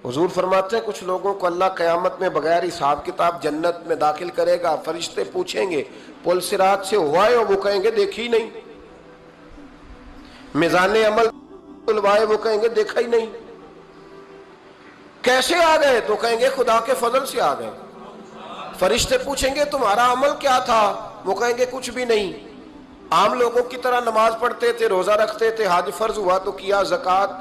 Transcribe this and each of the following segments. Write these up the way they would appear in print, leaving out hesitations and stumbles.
حضور فرماتے ہیں کچھ لوگوں کو اللہ قیامت میں بغیر حساب کتاب جنت میں داخل کرے گا، فرشتے پوچھیں گے پل صراط سے ہوا ہے، وہ کہیں گے دیکھی نہیں، میزان عمل تلوائے، وہ کہیں گے دیکھا ہی نہیں، کیسے آ گئے؟ تو کہیں گے خدا کے فضل سے آ گئے۔ فرشتے پوچھیں گے تمہارا عمل کیا تھا؟ وہ کہیں گے کچھ بھی نہیں، عام لوگوں کی طرح نماز پڑھتے تھے، روزہ رکھتے تھے، حج فرض ہوا تو کیا، زکوٰۃ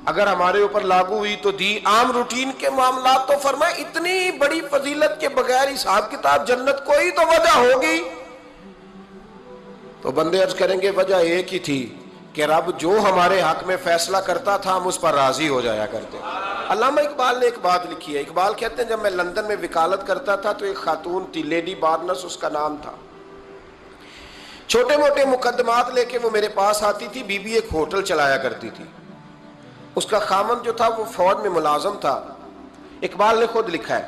اگر ہمارے اوپر لاگو ہوئی تو دی، عام روٹین کے معاملات۔ تو فرمائے اتنی بڑی فضیلت کے بغیر حساب کتاب جنت، کوئی تو وجہ ہوگی۔ تو بندے عرض کریں گے وجہ ایک ہی تھی کہ رب جو ہمارے حق میں فیصلہ کرتا تھا ہم اس پر راضی ہو جایا کرتے۔ علامہ اقبال نے ایک بات لکھی ہے، اقبال کہتے ہیں جب میں لندن میں وکالت کرتا تھا تو ایک خاتون تھی، لیڈی بارنس اس کا نام تھا، چھوٹے موٹے مقدمات لے کے وہ میرے پاس آتی تھی، بی بی ایک ہوٹل چلایا کرتی تھی، اس کا خامن جو تھا وہ فوج میں ملازم تھا۔ اقبال نے خود لکھا ہے،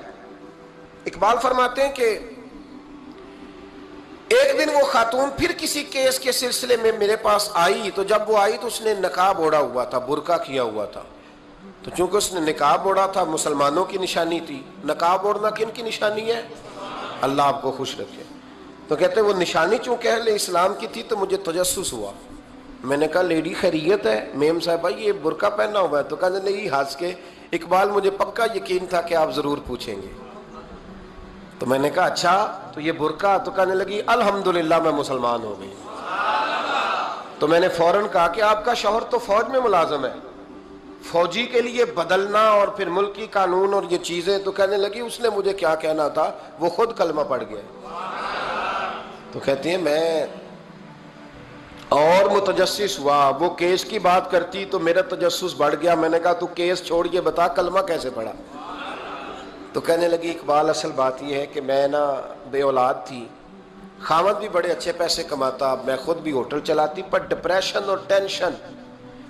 اقبال فرماتے ہیں کہ ایک دن وہ خاتون پھر کسی کیس کے سلسلے میں میرے پاس آئی، تو جب وہ آئی تو اس نے نقاب اوڑھا ہوا تھا، برقع کیا ہوا تھا، تو چونکہ اس نے نقاب اوڑھا تھا مسلمانوں کی نشانی تھی۔ نقاب اوڑھنا کن کی نشانی ہے؟ اللہ آپ کو خوش رکھے۔ تو کہتے ہیں وہ نشانی چونکہ اہل اسلام کی تھی تو مجھے تجسس ہوا، میں نے کہا لیڈی خیریت ہے؟ میم صاحبہ یہ برقع پہنا ہوا ہے؟ تو کہنے لگی ہنس کے اقبال مجھے پکا یقین تھا کہ آپ ضرور پوچھیں گے۔ تو میں نے کہا اچھا تو یہ برقع؟ تو کہنے لگی الحمدللہ میں مسلمان ہو گئی۔ تو میں نے فوراً کہا کہ آپ کا شوہر تو فوج میں ملازم ہے، فوجی کے لیے بدلنا اور پھر ملکی قانون اور یہ چیزیں۔ تو کہنے لگی اس نے مجھے کیا کہنا تھا، وہ خود کلمہ پڑھ گیا۔ تو کہتی ہیں میں اور متجسس ہوا، وہ کیس کی بات کرتی تو میرا تجسس بڑھ گیا، میں نے کہا تو کیس چھوڑ کے بتا کلمہ کیسے پڑھا؟ تو کہنے لگی اقبال اصل بات یہ ہے کہ میں نا بے اولاد تھی، خاوند بھی بڑے اچھے پیسے کماتا، میں خود بھی ہوٹل چلاتی، پر ڈپریشن اور ٹینشن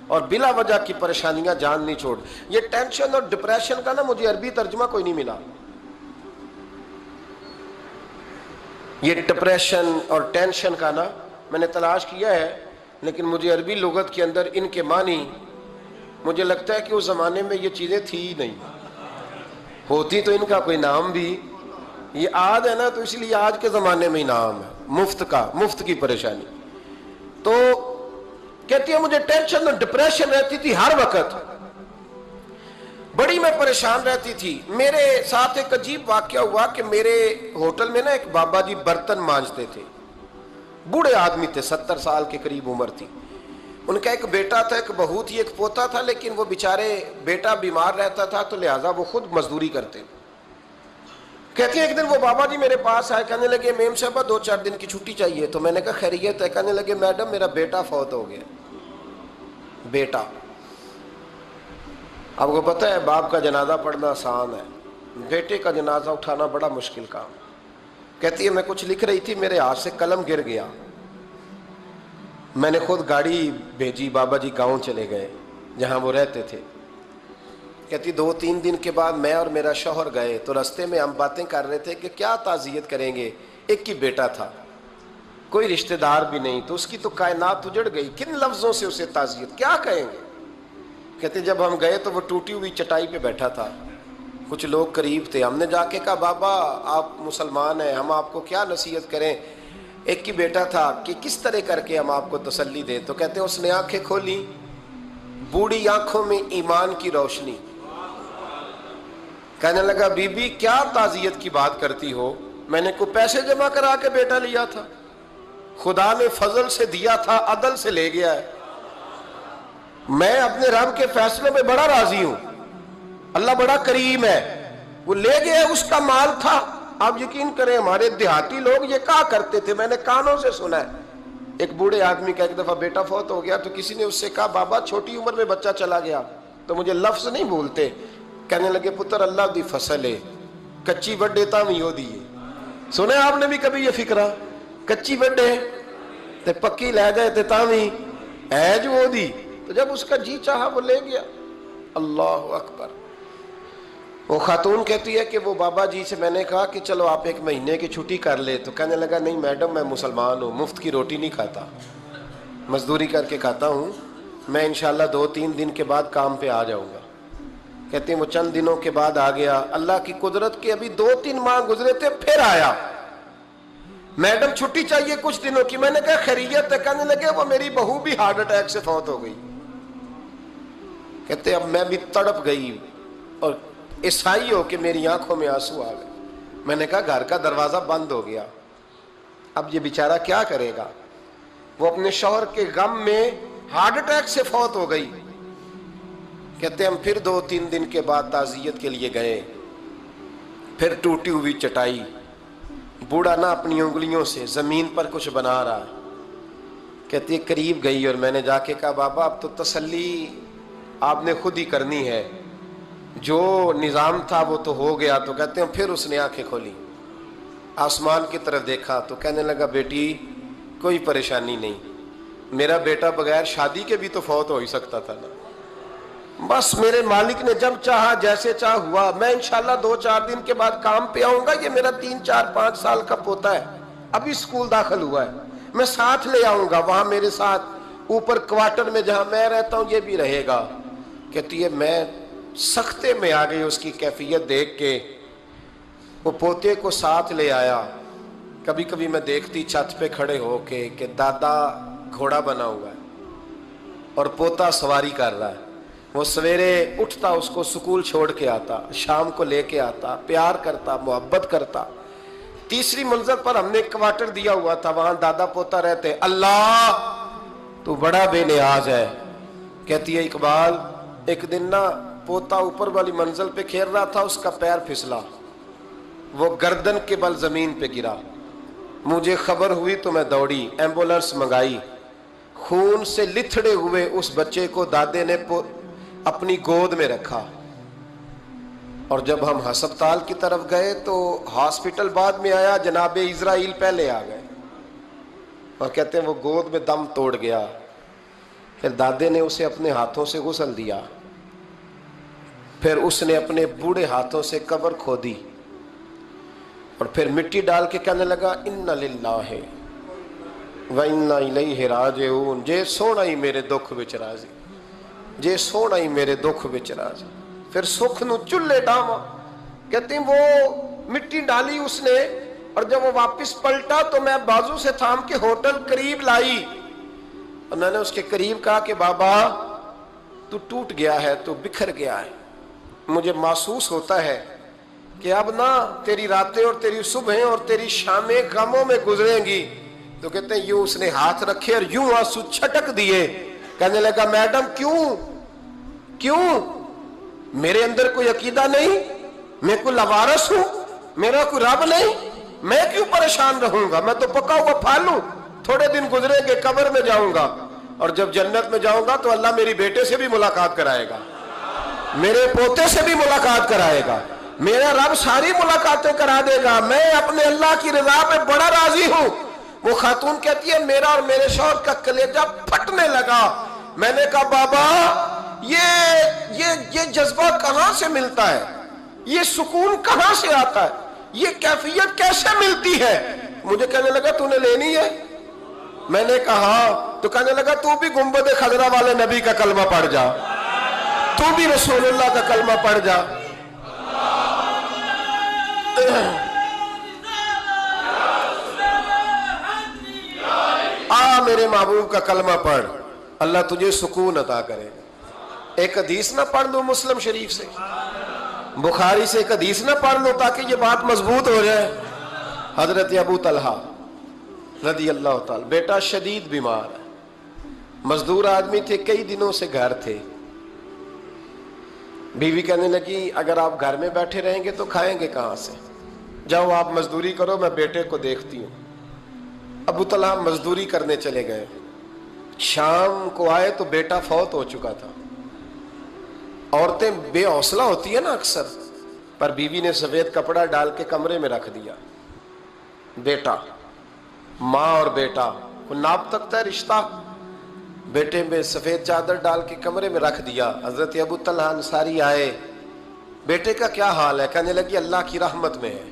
اور بلا وجہ کی پریشانیاں جان نہیں چھوڑ۔ یہ ٹینشن اور ڈپریشن کا نا مجھے عربی ترجمہ کوئی نہیں ملا، یہ ڈپریشن اور ٹینشن کا نا میں نے تلاش کیا ہے، لیکن مجھے عربی لغت کے اندر ان کے معنی مجھے لگتا ہے کہ اس زمانے میں یہ چیزیں تھی ہی نہیں، ہوتی تو ان کا کوئی نام بھی، یہ آج ہے نا تو اس لیے آج کے زمانے میں ہی نام ہے مفت کا، مفت کی پریشانی۔ تو کہتی ہے مجھے ٹینشن اور ڈپریشن رہتی تھی ہر وقت، بڑی میں پریشان رہتی تھی۔ میرے ساتھ ایک عجیب واقعہ ہوا کہ میرے ہوٹل میں نا ایک بابا جی برتن مانجتے تھے، بوڑھے آدمی تھے، 70 سال کے قریب عمر تھی، ان کا ایک بیٹا تھا، ایک بہو تھی، ایک پوتا تھا، لیکن وہ بیچارے بیٹا بیمار رہتا تھا تو لہٰذا وہ خود مزدوری کرتے۔ کہتی ہیں ایک دن وہ بابا جی میرے پاس آئے، کہنے لگے میم صاحبہ 2-4 دن کی چھٹی چاہیے۔ تو میں نے کہا خیریت ہے؟ کہنے لگے میڈم میرا بیٹا فوت ہو گیا۔ بیٹا، آپ کو پتہ ہے باپ کا جنازہ پڑھنا آسان ہے، بیٹے کا جنازہ اٹھانا بڑا مشکل کام۔ کہتی ہے میں کچھ لکھ رہی تھی، میرے ہاتھ سے قلم گر گیا، میں نے خود گاڑی بھیجی، بابا جی گاؤں چلے گئے جہاں وہ رہتے تھے۔ کہتی 2-3 دن کے بعد میں اور میرا شوہر گئے تو رستے میں ہم باتیں کر رہے تھے کہ کیا تعزیت کریں گے، ایک ہی بیٹا تھا، کوئی رشتہ دار بھی نہیں، تو اس کی تو کائنات اجڑ گئی، کن لفظوں سے اسے تعزیت کیا کہیں گے؟ کہتے جب ہم گئے تو وہ ٹوٹی ہوئی چٹائی پہ بیٹھا تھا، کچھ لوگ قریب تھے، ہم نے جا کے کہا بابا آپ مسلمان ہیں، ہم آپ کو کیا نصیحت کریں، ایک ہی بیٹا تھا، کہ کس طرح کر کے ہم آپ کو تسلی دیں؟ تو کہتے ہیں اس نے آنکھیں کھولی، بوڑھی آنکھوں میں ایمان کی روشنی، کہنے لگا بی بی کیا تعزیت کی بات کرتی ہو، میں نے کوئی پیسے جمع کرا کے بیٹا لیا تھا، خدا نے فضل سے دیا تھا، عدل سے لے گیا ہے، میں اپنے رب کے فیصلوں میں بڑا راضی ہوں، اللہ بڑا کریم ہے، وہ لے گیا، اس کا مال تھا۔ آپ یقین کریں ہمارے دیہاتی لوگ یہ کہا کرتے تھے، میں نے کانوں سے سنا ہے، ایک بوڑھے آدمی کا ایک دفعہ بیٹا فوت ہو گیا تو کسی نے اس سے کہا بابا چھوٹی عمر میں بچہ چلا گیا تو مجھے لفظ نہیں بھولتے، کہنے لگے پتر اللہ دی فصل ہے، کچی وڈے تاں وی دی ہے۔ سنے آپ نے بھی کبھی یہ فکرہ، کچی وڈے تے پکی لے جائے تے تاں وی ہے جو وہ دی، تو جب اس کا جی چاہا وہ لے گیا۔ اللہ اکبر۔ وہ خاتون کہتی ہے کہ وہ بابا جی سے میں نے کہا کہ چلو آپ 1 مہینے کی چھٹی کر لے، تو کہنے لگا نہیں میڈم میں مسلمان ہوں، مفت کی روٹی نہیں کھاتا، مزدوری کر کے کھاتا ہوں، میں انشاءاللہ 2-3 دن کے بعد کام پہ آ جاؤں گا۔ کہتے ہیں وہ چند دنوں کے بعد آ گیا، اللہ کی قدرت کے ابھی 2-3 ماہ گزرے تھے، پھر آیا، میڈم چھٹی چاہیے کچھ دنوں کی۔ میں نے کہا خیریت ہے؟ کہنے لگے وہ میری بہو بھی ہارٹ اٹیک سے فوت ہو گئی۔ کہتے اب میں بھی تڑپ گئی اور عیسائی ہو کہ میری آنکھوں میں آنسو آ گئے۔ میں نے کہا گھر کا دروازہ بند ہو گیا، اب یہ بیچارہ کیا کرے گا؟ وہ اپنے شوہر کے غم میں ہارٹ اٹیک سے فوت ہو گئی۔ کہتے ہم پھر 2-3 دن کے بعد تعزیت کے لیے گئے، پھر ٹوٹی ہوئی چٹائی، بوڑھا نہ اپنی انگلیوں سے زمین پر کچھ بنا رہا۔ کہتی قریب گئی اور میں نے جا کے کہا بابا اب تو تسلی آپ نے خود ہی کرنی ہے، جو نظام تھا وہ تو ہو گیا۔ تو کہتے ہیں پھر اس نے آنکھیں کھولی، آسمان کی طرف دیکھا تو کہنے لگا بیٹی کوئی پریشانی نہیں، میرا بیٹا بغیر شادی کے بھی تو فوت ہو ہی سکتا تھا نا، بس میرے مالک نے جب چاہا جیسے چاہ ہوا، میں انشاءاللہ 2-4 دن کے بعد کام پہ آؤں گا، یہ میرا 3-4-5 سال کا پوتا ہے، ابھی اسکول داخل ہوا ہے، میں ساتھ لے آؤں گا، وہاں میرے ساتھ اوپر کوارٹر میں جہاں میں رہتا ہوں یہ بھی رہے گا۔ کہتی ہے میں سختے میں آ گئی اس کی کیفیت دیکھ کے، وہ پوتے کو ساتھ لے آیا۔ کبھی کبھی میں دیکھتی چھت پہ کھڑے ہو کے کہ دادا گھوڑا بنا ہوا ہے اور پوتا سواری کر رہا ہے، وہ سویرے اٹھتا اس کو سکول چھوڑ کے آتا، شام کو لے کے آتا، پیار کرتا، محبت کرتا۔ تیسری منزل پر ہم نے ایک کوارٹر دیا ہوا تھا، وہاں دادا پوتا رہتے۔ اللہ تو بڑا بے نیاز ہے۔ کہتی ہے اقبال ایک دن نا پوتا اوپر والی منزل پہ کھیل رہا تھا، اس کا پیر پھسلا، وہ گردن کے بل زمین پہ گرا، مجھے خبر ہوئی تو میں دوڑی، ایمبولنس منگائی، خون سے لتھڑے ہوئے اس بچے کو دادے نے اپنی گود میں رکھا، اور جب ہم ہسپتال کی طرف گئے تو ہاسپٹل بعد میں آیا، جناب اسرائیل پہلے آ گئے، اور کہتے ہیں وہ گود میں دم توڑ گیا۔ پھر دادے نے اسے اپنے ہاتھوں سے غسل دیا، پھر اس نے اپنے بوڑھے ہاتھوں سے قبر کھودی اور پھر مٹی ڈال کے کہنے لگا اِنَّ لِلَّهِ وَإِنَّا إِلَيْهِ رَاجِعُونَ، جے سونا ہی میرے دکھ وچ راضی، جے سونا ہی میرے دکھ وچ راضی۔ پھر سکھ نو چلے ڈاواں، کہتے ہیں وہ مٹی ڈالی اس نے، اور جب وہ واپس پلٹا تو میں بازو سے تھام کے ہوٹل قریب لائی، اور میں نے اس کے قریب کہا کہ بابا تو ٹوٹ گیا ہے، تو بکھر گیا ہے، مجھے محسوس ہوتا ہے کہ اب نہ تیری راتیں اور تیری صبحیں اور تیری شامیں غموں میں گزریں گی۔ تو کہتے ہیں یوں اس نے ہاتھ رکھے اور یوں آنسو چھٹک دیے، کہنے لگا میڈم کیوں میرے اندر کوئی عقیدہ نہیں، میں کوئی لوارث ہوں، میرا کوئی رب نہیں، میں کیوں پریشان رہوں گا، میں تو پکا ہوا پھل ہوں، تھوڑے دن گزریں گے قبر میں جاؤں گا، اور جب جنت میں جاؤں گا تو اللہ میری بیٹے سے بھی ملاقات کرائے گا، میرے پوتے سے بھی ملاقات کرائے گا، میرا رب ساری ملاقاتیں کرا دے گا، میں اپنے اللہ کی رضا پہ بڑا راضی ہوں۔ وہ خاتون کہتی ہے میرا اور میرے شوہر کا کلیجہ پھٹنے لگا۔ میں نے کہا بابا یہ جذبہ کہاں سے ملتا ہے، یہ سکون کہاں سے آتا ہے، یہ کیفیت کیسے ملتی ہے؟ مجھے کہنے لگا تو نے لینی ہے؟ میں نے کہا، تو کہنے لگا تو بھی گنبد خضرا والے نبی کا کلمہ پڑھ جا، تو بھی رسول اللہ کا کلمہ پڑھ جا۔ میرے محبوب کا کلمہ پڑھ، اللہ تجھے سکون عطا کرے گا۔ ایک حدیث نہ پڑھ لوں مسلم شریف سے، بخاری سے ایک حدیث نہ پڑھ لوں تاکہ یہ بات مضبوط ہو جائے۔ حضرت ابو طلحہ رضی اللہ تعالی، بیٹا شدید بیمار ہے، مزدور آدمی تھے، کئی دنوں سے گھر تھے، بیوی کہنے لگی اگر آپ گھر میں بیٹھے رہیں گے تو کھائیں گے کہاں سے، جاؤ آپ مزدوری کرو، میں بیٹے کو دیکھتی ہوں۔ ابو طلحہ مزدوری کرنے چلے گئے، شام کو آئے تو بیٹا فوت ہو چکا تھا۔ عورتیں بے حوصلہ ہوتی ہیں نا اکثر، پر بیوی نے سفید کپڑا ڈال کے کمرے میں رکھ دیا، بیٹا، ماں اور بیٹا کو ناپ تکتا ہے رشتہ، بیٹے میں سفید چادر ڈال کے کمرے میں رکھ دیا۔ حضرت ابو طلحہ انصاری آئے، بیٹے کا کیا حال ہے؟ کہنے لگی اللہ کی رحمت میں ہے۔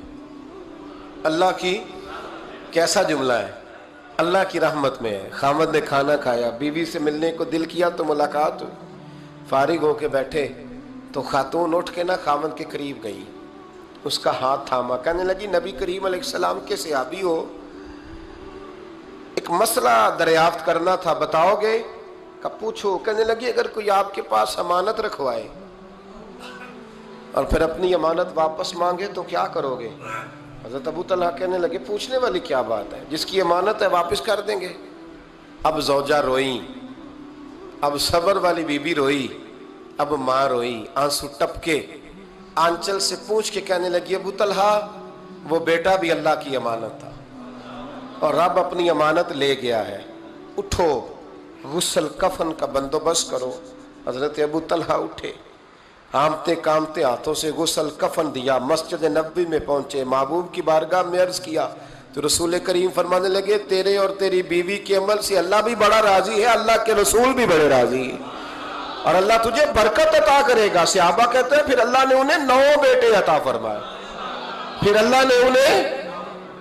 اللہ کی، کیسا جملہ ہے، اللہ کی رحمت میں ہے۔ خامد نے کھانا کھایا، بیوی سے ملنے کو دل کیا تو ملاقات ہوئی، فارغ ہو کے بیٹھے، تو خاتون اٹھ کے نا خاوند کے قریب گئی، اس کا ہاتھ تھاما، کہنے لگی نبی کریم علیہ السلام کے صحابی ہو، ایک مسئلہ دریافت کرنا تھا، بتاؤ گے؟ کہ پوچھو۔ کہنے لگی اگر کوئی آپ کے پاس امانت رکھوائے اور پھر اپنی امانت واپس مانگے تو کیا کرو گے؟ حضرت ابو طلحہ کہنے لگے پوچھنے والی کیا بات ہے، جس کی امانت ہے واپس کر دیں گے۔ اب زوجہ روئی، اب صبر والی بی بی روئی، اب ماں روئی، آنسو ٹپکے، آنچل سے پوچھ کے کہنے لگی ابو طلحہ وہ بیٹا بھی اللہ کی امانت تھا اور رب اپنی امانت لے گیا ہے، اٹھو غسل کفن کا بندوبست کرو۔ حضرت ابو طلحہ اٹھے، ہامتے کامتے ہاتھوں سے غسل کفن دیا، مسجد نبوی میں پہنچے، محبوب کی بارگاہ میں عرض کیا تو رسول کریم فرمانے لگے تیرے اور تیری بیوی کے عمل سے اللہ بھی بڑا راضی ہے، اللہ کے رسول بھی بڑے راضی ہیں اور اللہ تجھے برکت عطا کرے گا۔ صحابہ کہتے ہیں پھر اللہ نے انہیں 9 بیٹے عطا فرمائے، پھر اللہ نے انہیں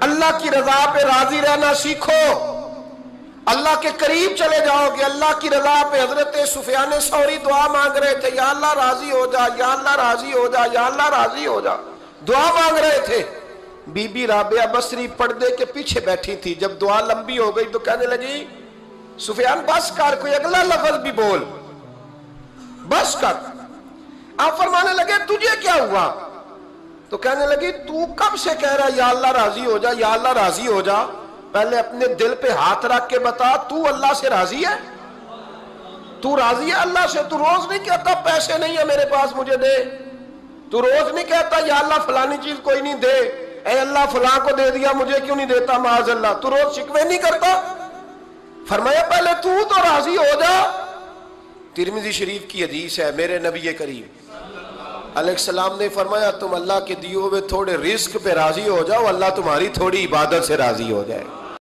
اللہ کی رضا پہ راضی رہنا سیکھو، اللہ کے قریب چلے جاؤ گے اللہ کی رضا پہ۔ حضرت سفیان ثوری دعا مانگ رہے تھے یا اللہ راضی ہو جا، یا اللہ راضی ہو جا، یا اللہ راضی ہو جا، دعا مانگ رہے تھے۔ بی بی رابعہ بصری پردے کے پیچھے بیٹھی تھی، جب دعا لمبی ہو گئی تو کہنے لگی سفیان بس کر، کوئی اگلا لفظ بھی بول، بس کر۔ آپ فرمانے لگے تجھے کیا ہوا؟ تو کہنے لگی تو کب سے کہہ رہا یا اللہ راضی ہو جا، یا اللہ راضی ہو جا، پہلے اپنے دل پہ ہاتھ رکھ کے بتا تو اللہ سے راضی ہے؟ تو راضی ہے اللہ سے؟ تو روز نہیں کہتا پیسے نہیں ہے میرے پاس مجھے دے، تو روز نہیں کہتا یا اللہ فلانی چیز کوئی نہیں دے، اے اللہ فلاں کو دے دیا مجھے کیوں نہیں دیتا معاذ اللہ، تو روز شکوے نہیں کرتا؟ فرمایا پہلے تو راضی ہو جا۔ ترمذی شریف کی حدیث ہے، میرے نبی کریم علیہ السلام نے فرمایا تم اللہ کے دیے ہوئے تھوڑے رزق پہ راضی ہو جاؤ، اللہ تمہاری تھوڑی عبادت سے راضی ہو جائے۔